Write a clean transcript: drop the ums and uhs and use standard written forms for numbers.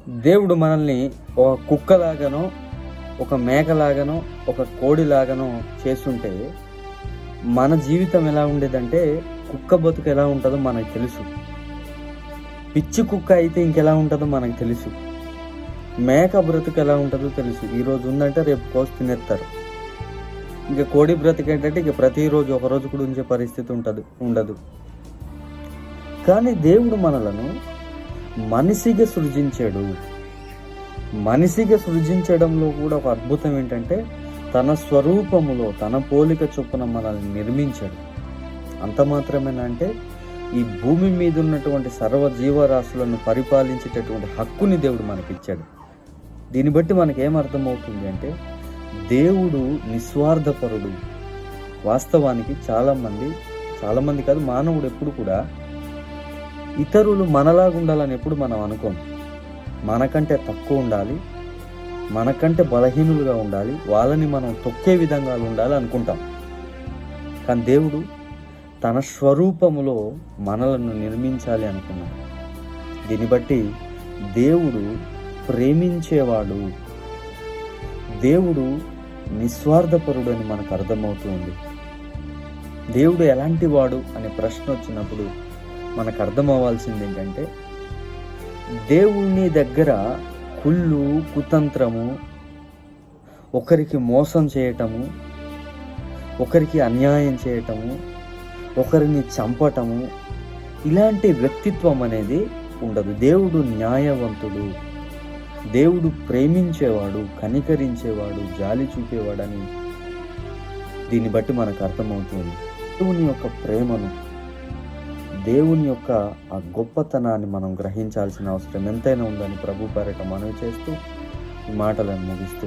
దేవుడు మనల్ని ఒక కుక్కలాగానో, ఒక మేకలాగానో, ఒక కోడిలాగానో చేస్తుంటే మన జీవితం ఎలా ఉండేదంటే, కుక్క బతుకు ఎలా ఉంటుందో మనకు తెలుసు. పిచ్చి కుక్క అయితే ఇంకెలా ఉంటుందో మనకు తెలుసు. మేక బ్రతుకు ఎలా ఉంటుందో తెలుసు. ఈరోజు ఉందంటే రేపు కోసి తినేస్తారు. ఇంకా కోడి బ్రతుకు ఏంటంటే ఇక ప్రతిరోజు ఒకరోజు కూడా ఉంచే పరిస్థితి ఉండదు. కానీ దేవుడు మనలను మనిషిగా సృజించాడు. మనిషిగా సృజించడంలో కూడా ఒక అద్భుతం ఏంటంటే, తన స్వరూపములో తన పోలిక చొప్పున మనల్ని నిర్మించాడు. అంత మాత్రమేనా అంటే, ఈ భూమి మీద ఉన్నటువంటి సర్వ జీవరాశులను పరిపాలించేటటువంటి హక్కుని దేవుడు మనకిచ్చాడు. దీన్ని బట్టి మనకేమర్థమవుతుంది అంటే, దేవుడు నిస్వార్థపరుడు. వాస్తవానికి చాలామంది కాదు, మానవుడు ఎప్పుడు కూడా ఇతరులు మనలాగా ఉండాలని ఎప్పుడు మనం అనుకోం. మనకంటే తక్కువ ఉండాలి, మనకంటే బలహీనులుగా ఉండాలి, వాళ్ళని మనం తొక్కే విధంగా ఉండాలి అనుకుంటాం. కానీ దేవుడు తన స్వరూపములో మనలను నిర్మించాలి అనుకున్నాడు. దీన్ని బట్టి దేవుడు ప్రేమించేవాడు, దేవుడు నిస్వార్థపరుడు అని మనకు అర్థమవుతుంది. దేవుడు ఎలాంటి వాడు అనే ప్రశ్న వచ్చినప్పుడు మనకు అర్థం అవ్వాల్సింది ఏంటంటే, దేవుని దగ్గర కుళ్ళు, కుతంత్రము, ఒకరికి మోసం చేయటము, ఒకరికి అన్యాయం చేయటము, ఒకరిని చంపటము, ఇలాంటి వ్యక్తిత్వం అనేది ఉండదు. దేవుడు న్యాయవంతుడు, దేవుడు ప్రేమించేవాడు, కనికరించేవాడు, జాలి చూపేవాడని దీన్ని బట్టి మనకు అర్థమవుతుంది. దేవుని యొక్క ప్రేమను, దేవుని యొక్క ఆ గొప్పతనాన్ని మనం గ్రహించాల్సిన అవసరం ఎంతైనా ఉందని ప్రభు పేరిట మనవి చేస్తూ ఈ మాటలను ముగిస్తూ